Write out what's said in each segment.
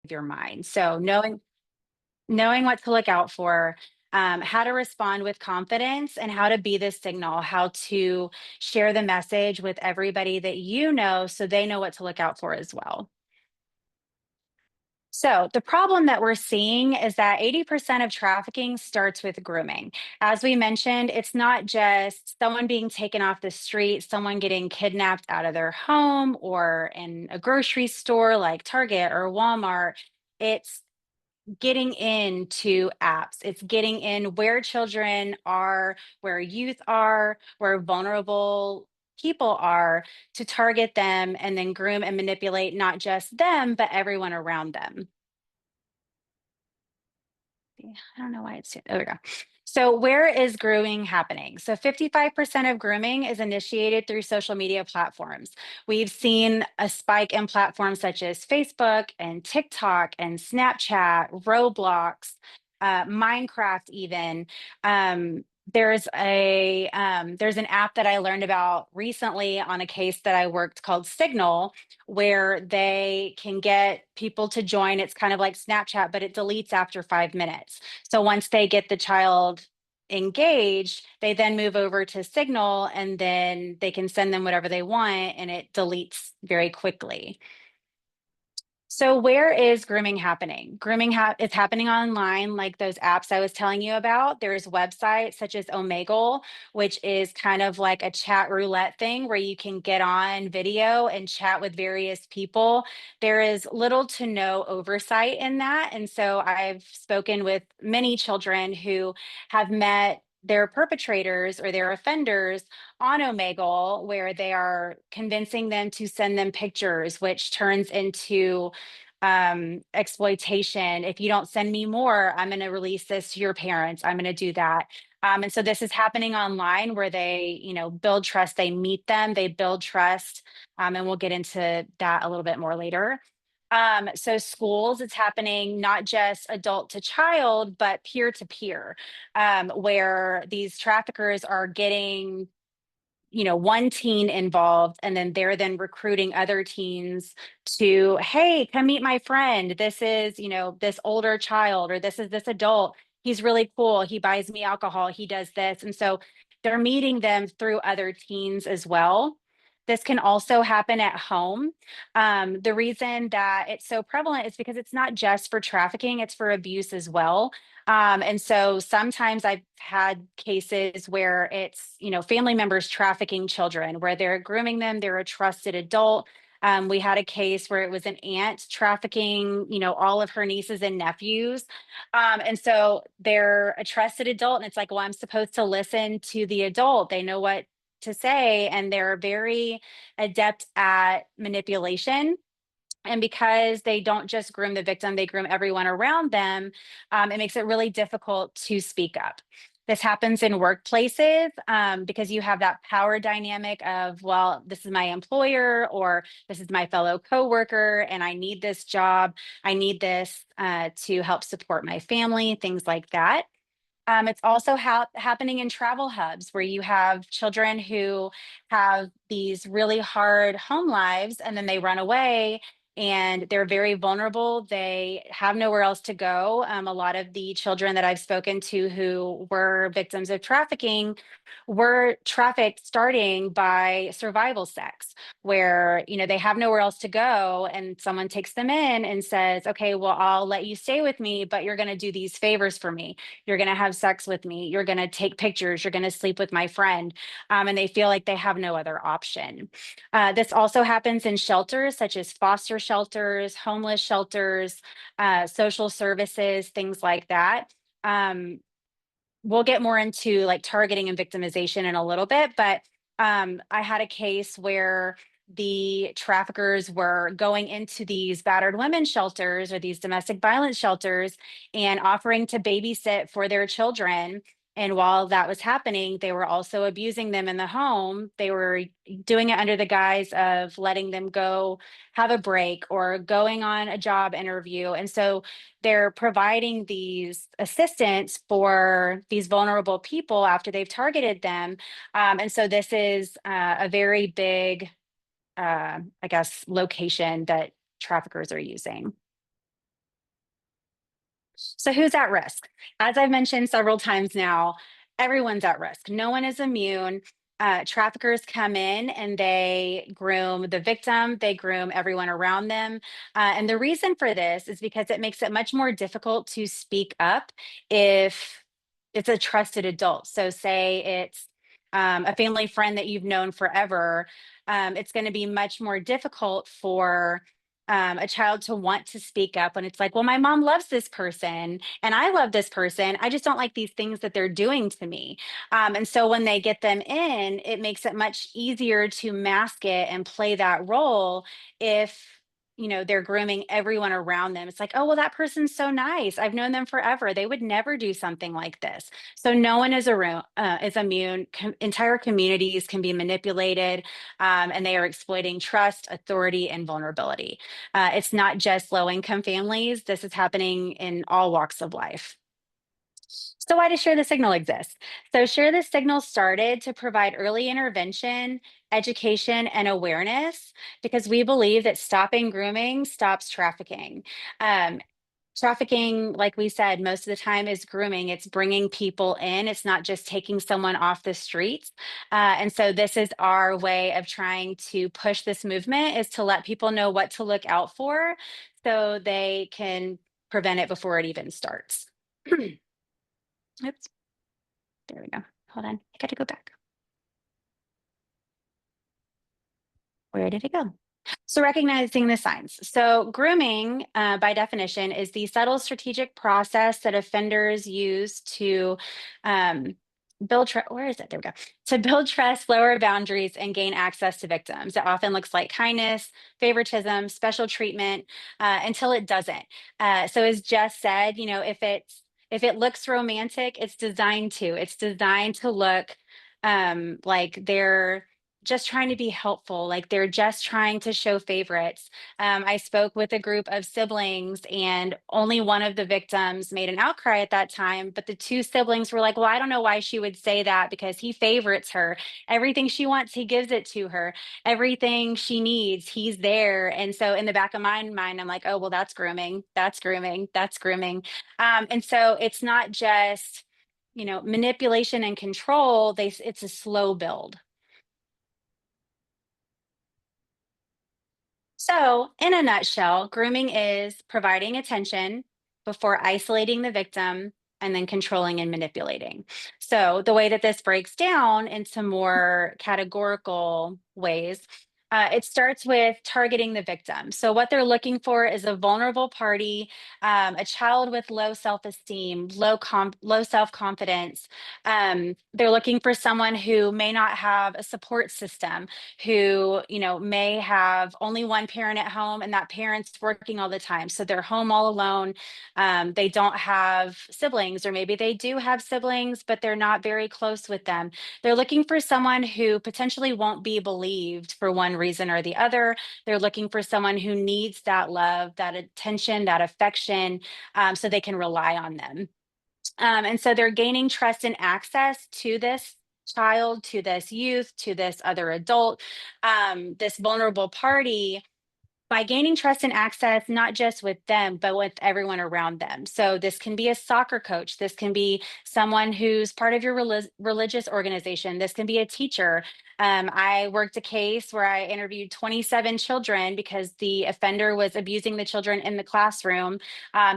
your mind. So knowing what to look out for, how to respond with confidence, and how to be the signal, how to share the message with everybody that you know so they know what to look out for as well. So, the problem that we're seeing is that 80% of trafficking starts with grooming. As we mentioned, it's not just someone being taken off the street, someone getting kidnapped out of their home or in a grocery store like Target or Walmart. It's getting into apps. It's getting in where children are, where youth are, where vulnerable people are to target them and then groom and manipulate not just them, but everyone around them. Yeah, I don't know why it's there we go. So where is grooming happening? So 55% of grooming is initiated through social media platforms. We've seen a spike in platforms such as Facebook and TikTok and Snapchat, Roblox, Minecraft even. Um, there's an app that I learned about recently on a case that I worked called Signal, where they can get people to join. It's kind of like Snapchat, but it deletes after 5 minutes. So once they get the child engaged, they then move over to Signal and then they can send them whatever they want and it deletes very quickly. So where is grooming happening? Is happening online, like those apps I was telling you about. There's websites such as Omegle, which is kind of like a chat roulette thing where you can get on video and chat with various people. There is little to no oversight in that. And so I've spoken with many children who have met their perpetrators or their offenders on Omegle, where they are convincing them to send them pictures, which turns into exploitation. If you don't send me more, I'm going to release this to your parents. I'm going to do that. And so this is happening online where they, build trust. They meet them, they build trust. And we'll get into that a little bit more later. So schools, it's happening not just adult to child, but peer to peer, where these traffickers are getting one teen involved and then they're then recruiting other teens to, hey, come meet my friend, this is this older child, or this is this adult, he's really cool, he buys me alcohol, he does this. And so they're meeting them through other teens as well. This can also happen at home. The reason that it's so prevalent is because it's not just for trafficking, it's for abuse as well. And so sometimes I've had cases where it's, family members trafficking children, where they're grooming them, they're a trusted adult. We had a case where it was an aunt trafficking, all of her nieces and nephews. And so they're a trusted adult, and it's like, well, I'm supposed to listen to the adult. They know what to say, and they're very adept at manipulation. And because they don't just groom the victim, they groom everyone around them, it makes it really difficult to speak up. This happens in workplaces because you have that power dynamic of, well, this is my employer or this is my fellow coworker, and I need this job. I need this to help support my family, things like that. It's also happening in travel hubs where you have children who have these really hard home lives and then they run away and they're very vulnerable. They have nowhere else to go. A lot of the children that I've spoken to who were victims of trafficking were trafficked starting by survival sex, where they have nowhere else to go and someone takes them in and says, okay, well, I'll let you stay with me, but you're going to do these favors for me. You're going to have sex with me. You're going to take pictures. You're going to sleep with my friend. And they feel like they have no other option. This also happens in shelters such as foster shelters, homeless shelters, social services, things like that. We'll get more into like targeting and victimization in a little bit, but I had a case where the traffickers were going into these battered women shelters or these domestic violence shelters and offering to babysit for their children. And while that was happening, they were also abusing them in the home. They were doing it under the guise of letting them go have a break or going on a job interview. And so they're providing these assistance for these vulnerable people after they've targeted them. And so this is a very big, I guess, location that traffickers are using. So who's at risk? As I've mentioned several times now, everyone's at risk. No one is immune. Traffickers come in and they groom the victim, they groom everyone around them. And the reason for this is because it makes it much more difficult to speak up if it's a trusted adult. So, say it's a family friend that you've known forever, it's going to be much more difficult for a child to want to speak up when it's like, well, my mom loves this person and I love this person. I just don't like these things that they're doing to me. And so when they get them in, it makes it much easier to mask it and play that role if they're grooming everyone around them. It's like, oh, well, that person's so nice, I've known them forever, they would never do something like this. So no one is immune. Entire communities can be manipulated, and they are exploiting trust, authority, and vulnerability. It's not just low income families. This is happening in all walks of life. So why does Share the Signal exist? So Share the Signal started to provide early intervention, education, and awareness because we believe that stopping grooming stops trafficking. Um, Trafficking, like we said, most of the time is grooming. It's bringing people in. It's not just taking someone off the streets. And so this is our way of trying to push this movement, is to let people know what to look out for so they can prevent it before it even starts. Oops, there we go. Hold on, I got to go back. Where did it go? So recognizing the signs. So grooming, by definition, is the subtle strategic process that offenders use to um, build trust. Where is it? There we go. To build trust, lower boundaries, and gain access to victims. It often looks like kindness, favoritism, special treatment, until it doesn't. So as Jess said, if it looks romantic, it's designed to. It's designed to look like they're just trying to be helpful, like they're just trying to show favorites. I spoke with a group of siblings, and only one of the victims made an outcry at that time. But the two siblings were like, well, I don't know why she would say that, because he favorites her. Everything she wants, he gives it to her. Everything she needs, he's there. And so in the back of my mind, I'm like, oh, well, that's grooming. That's grooming. That's grooming. And so it's not just, manipulation and control. It's a slow build. So, in a nutshell, grooming is providing attention before isolating the victim and then controlling and manipulating. So, the way that this breaks down into more categorical ways, it starts with targeting the victim. So, what they're looking for is a vulnerable party, a child with low self esteem, low self confidence. They're looking for someone who may not have a support system, who may have only one parent at home and that parent's working all the time, so they're home all alone. They don't have siblings, or maybe they do have siblings but they're not very close with them. They're looking for someone who potentially won't be believed for one reason or the other. They're looking for someone who needs that love, that attention, that affection, so they can rely on them. And so they're gaining trust and access to this child, to this youth, to this other adult, this vulnerable party, by gaining trust and access, not just with them, but with everyone around them. So this can be a soccer coach. This can be someone who's part of your religious organization. This can be a teacher. I worked a case where I interviewed 27 children because the offender was abusing the children in the classroom.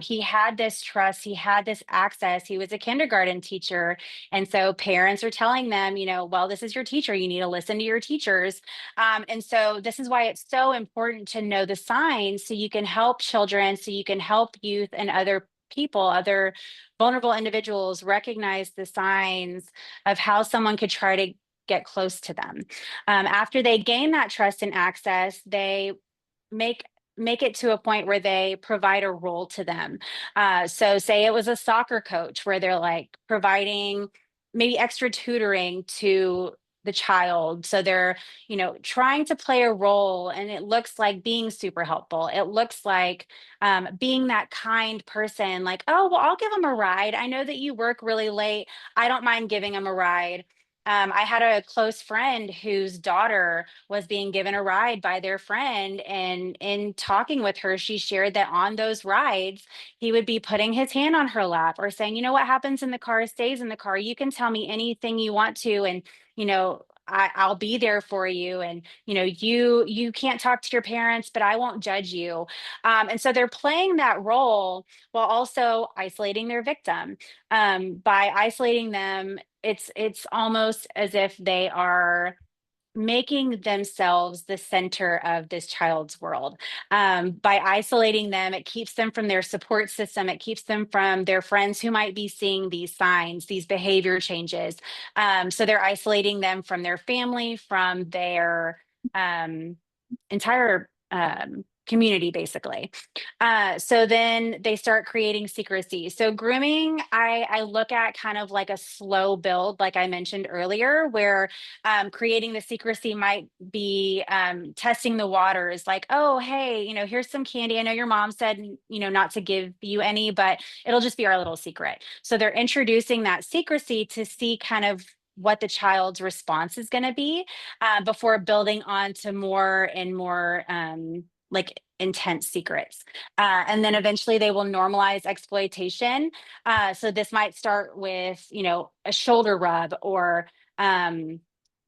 He had this trust, he had this access. He was a kindergarten teacher. And so parents are telling them, well, this is your teacher. You need to listen to your teachers. And so this is why it's so important to know the signs, so you can help children, so you can help youth and other people, other vulnerable individuals, recognize the signs of how someone could try to get close to them. After they gain that trust and access, they make make it to a point where they provide a role to them. So say it was a soccer coach where they're like providing maybe extra tutoring to the child. So they're, trying to play a role, and it looks like being super helpful. It looks like being that kind person, like, oh, well, I'll give them a ride. I know that you work really late. I don't mind giving them a ride. I had a close friend whose daughter was being given a ride by their friend. And in talking with her, she shared that on those rides, he would be putting his hand on her lap or saying, you know, what happens in the car stays in the car. You can tell me anything you want to. And, you know, I'll be there for you. And, you know, you can't talk to your parents, but I won't judge you. And so they're playing that role while also isolating their victim. By isolating them, it's almost as if they are making themselves the center of this child's world. By isolating them, it keeps them from their support system. It keeps them from their friends who might be seeing these signs, these behavior changes. So they're isolating them from their family, from their entire community, basically. So then they start creating secrecy. So grooming, I look at kind of like a slow build, like I mentioned earlier, where creating the secrecy might be testing the waters, like, oh, hey, you know, here's some candy. I know your mom said, you know, not to give you any, but it'll just be our little secret. So they're introducing that secrecy to see kind of what the child's response is going to be before building on to more and more like intense secrets. And then eventually they will normalize exploitation. So this might start with, you know, a shoulder rub or um,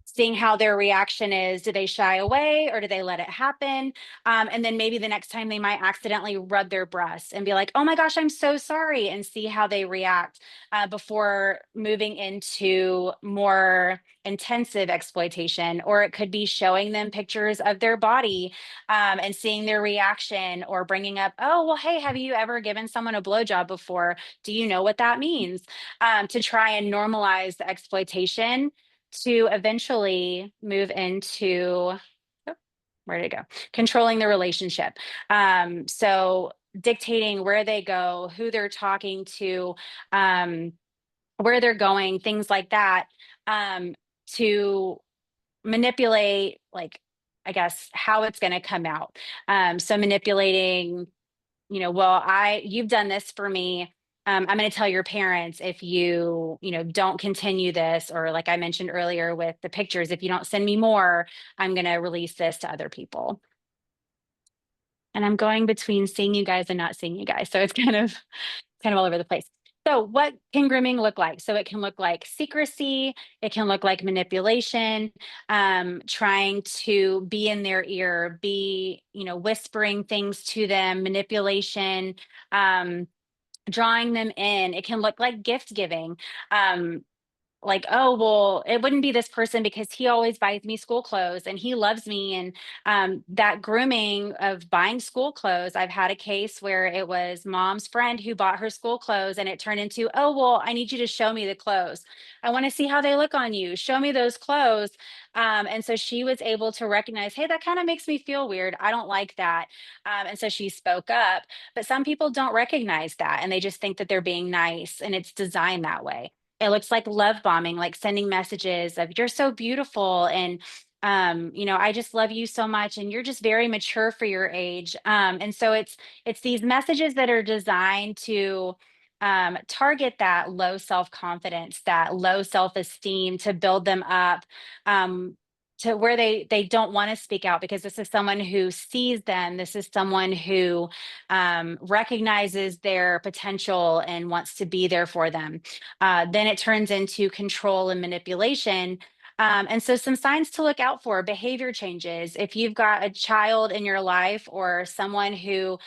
seeing how their reaction is. Do they shy away or do they let it happen? And then maybe the next time they might accidentally rub their breast and be like, oh my gosh, I'm so sorry, and see how they react before moving into more intensive exploitation. Or it could be showing them pictures of their body and seeing their reaction, or bringing up, oh, well, hey, have you ever given someone a blowjob before? Do you know what that means? To try and normalize the exploitation to eventually move into, oh, where did it go? Controlling the relationship. So dictating where they go, who they're talking to, um, where they're going, things like that, to manipulate, like, I guess, how it's going to come out. So manipulating, you know, well, you've done this for me. I'm going to tell your parents if you know, don't continue this, or like I mentioned earlier with the pictures, if you don't send me more, I'm going to release this to other people. And I'm going between seeing you guys and not seeing you guys. So it's kind of all over the place. So what can grooming look like? So it can look like secrecy, it can look like manipulation, trying to be in their ear, be, you know, whispering things to them, manipulation, drawing them in. It can look like gift giving. Like, oh, well, it wouldn't be this person because he always buys me school clothes and he loves me. And that grooming of buying school clothes, I've had a case where it was mom's friend who bought her school clothes, and it turned into, oh, well, I need you to show me the clothes. I want to see how they look on you. Show me those clothes. And so she was able to recognize, hey, that kind of makes me feel weird. I don't like that. And so she spoke up. But some people don't recognize that, and they just think that they're being nice, and it's designed that way. It looks like love bombing, like sending messages of, you're so beautiful, and you know, I just love you so much, and you're just very mature for your age. And so it's these messages that are designed to target that low self-confidence, that low self-esteem, to build them up to where they don't want to speak out, because this is someone who sees them. This is someone who recognizes their potential and wants to be there for them. Then it turns into control and manipulation. And so some signs to look out for: behavior changes. If you've got a child in your life, or someone who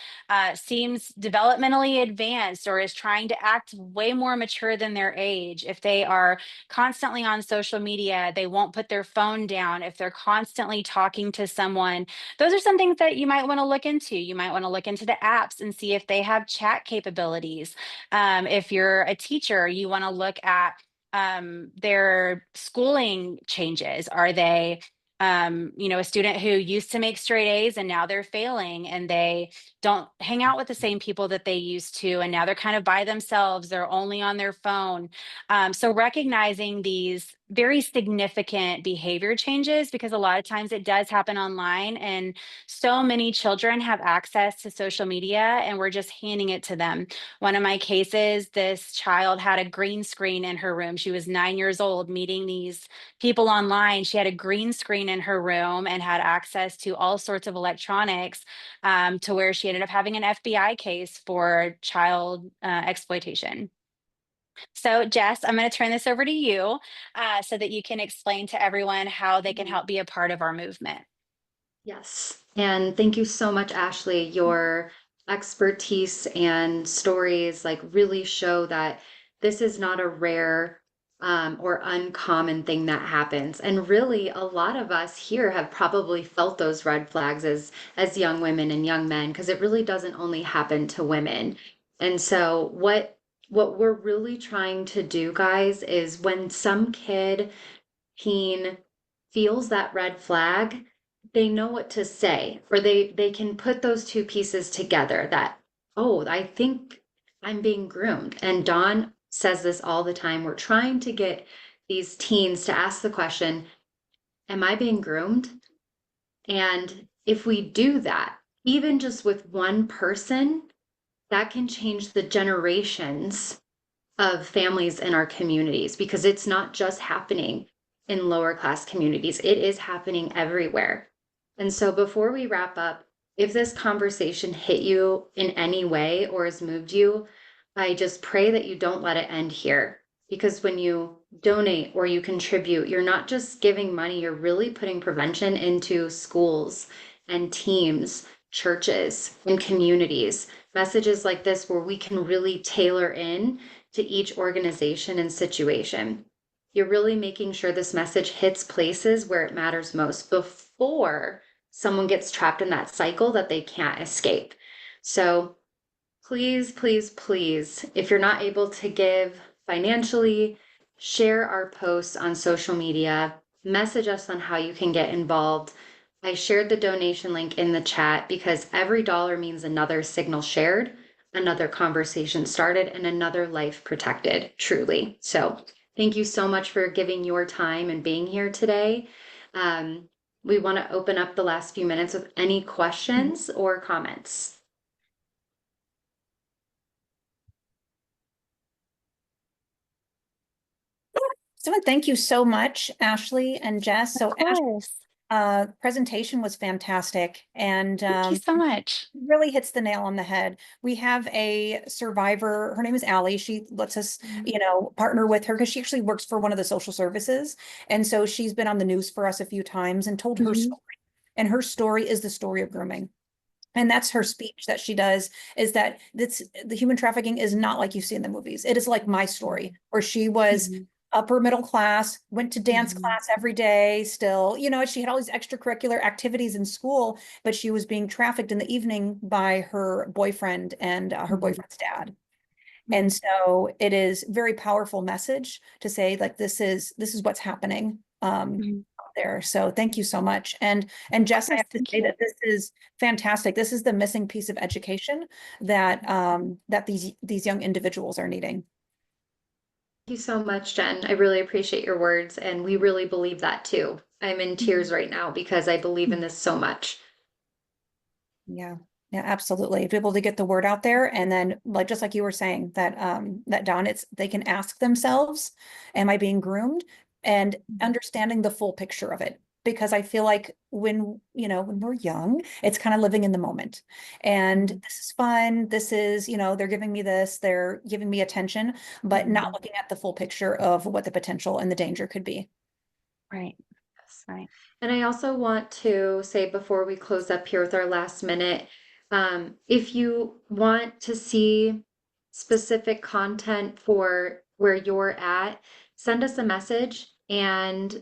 seems developmentally advanced or is trying to act way more mature than their age, if they are constantly on social media, they won't put their phone down, if they're constantly talking to someone, those are some things that you might want to look into. You might want to look into the apps and see if they have chat capabilities. If you're a teacher, you want to look at their schooling changes. Are they, you know, a student who used to make straight A's and now they're failing, and they don't hang out with the same people that they used to, and now they're kind of by themselves, they're only on their phone. So recognizing these very significant behavior changes, because a lot of times it does happen online, and so many children have access to social media and we're just handing it to them. One of my cases, this child had a green screen in her room. She was 9 years old, meeting these people online. She had a green screen in her room and had access to all sorts of electronics, to where she ended up having an FBI case for child exploitation. So, Jess, I'm going to turn this over to you, so that you can explain to everyone how they can Mhm. help be a part of our movement. Yes. And thank you so much, Ashley. Your expertise and stories like really show that this is not a rare or uncommon thing that happens. And really, a lot of us here have probably felt those red flags as young women and young men, because it really doesn't only happen to women. And so what we're really trying to do, guys, is when some kid, teen feels that red flag, they know what to say, or they can put those two pieces together that, oh, I think I'm being groomed. And Dawn says this all the time. We're trying to get these teens to ask the question, am I being groomed? And if we do that, even just with one person, that can change the generations of families in our communities, because it's not just happening in lower class communities, it is happening everywhere. And so, before we wrap up, if this conversation hit you in any way or has moved you, I just pray that you don't let it end here. Because when you donate or you contribute, you're not just giving money, you're really putting prevention into schools and teams, churches, and communities. Messages like this, where we can really tailor in to each organization and situation. You're really making sure this message hits places where it matters most before someone gets trapped in that cycle that they can't escape. So please, please, please, if you're not able to give financially, share our posts on social media, message us on how you can get involved. I shared the donation link in the chat because every dollar means another signal shared, another conversation started, and another life protected, truly. So thank you so much for giving your time and being here today. Um, we want to open up the last few minutes with any questions or comments. So thank you so much, Ashley and Jess. Of So Ash, course. presentation was fantastic and Thank you so much. really hits the nail on the head. We have a survivor. Her name is Allie. She lets us, partner with her because she actually works for one of the social services. And so she's been on the news for us a few times and told her Mhm. story. And her story is the story of grooming. And that's her speech that she does, is that the human trafficking is not like you see in the movies. It is like my story, where she was Mhm. upper middle class, went to dance Mhm. class every day, still, she had all these extracurricular activities in school, but she was being trafficked in the evening by her boyfriend and her Mhm. boyfriend's dad. And so it is very powerful message to say, like, this is what's happening Mhm. out there. So thank you so much. And Of Jess, I course, have to thank say you. that this is fantastic. This is the missing piece of education that that these young individuals are needing. Thank you so much, Jen. I really appreciate your words, and we really believe that too. I'm in tears Mhm. right now because I believe in this so much. Yeah. Yeah, absolutely. Be able to get the word out there, and then, like, just like you were saying, that Don, it's they can ask themselves, am I being groomed? And understanding the full picture of it. Because I feel like when we're young, it's kind of living in the moment. And Mhm. this is fun. This is, they're giving me this, they're giving me attention, but not Mhm. looking at the full picture of what the potential and the danger could be. Right, Yes. right. And I also want to say before we close up here with our last minute, if you want to see specific content for where you're at, send us a message and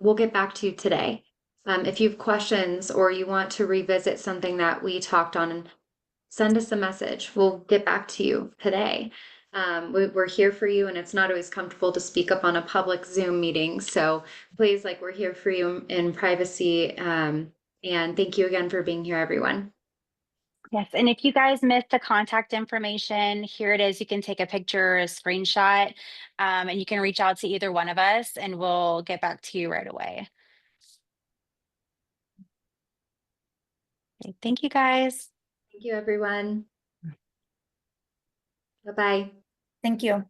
we'll get back to you today. If you have questions or you want to revisit something that we talked on, send us a message. We'll get back to you today. We're here for you, and it's not always comfortable to speak up on a public Zoom meeting. So please, like, we're here for you in privacy. And thank you again for being here, everyone. Yes, and if you guys missed the contact information, here it is. You can take a picture, a screenshot, and you can reach out to either one of us and we'll get back to you right away. Okay, thank you guys. Thank you, everyone. Bye-bye. Thank you.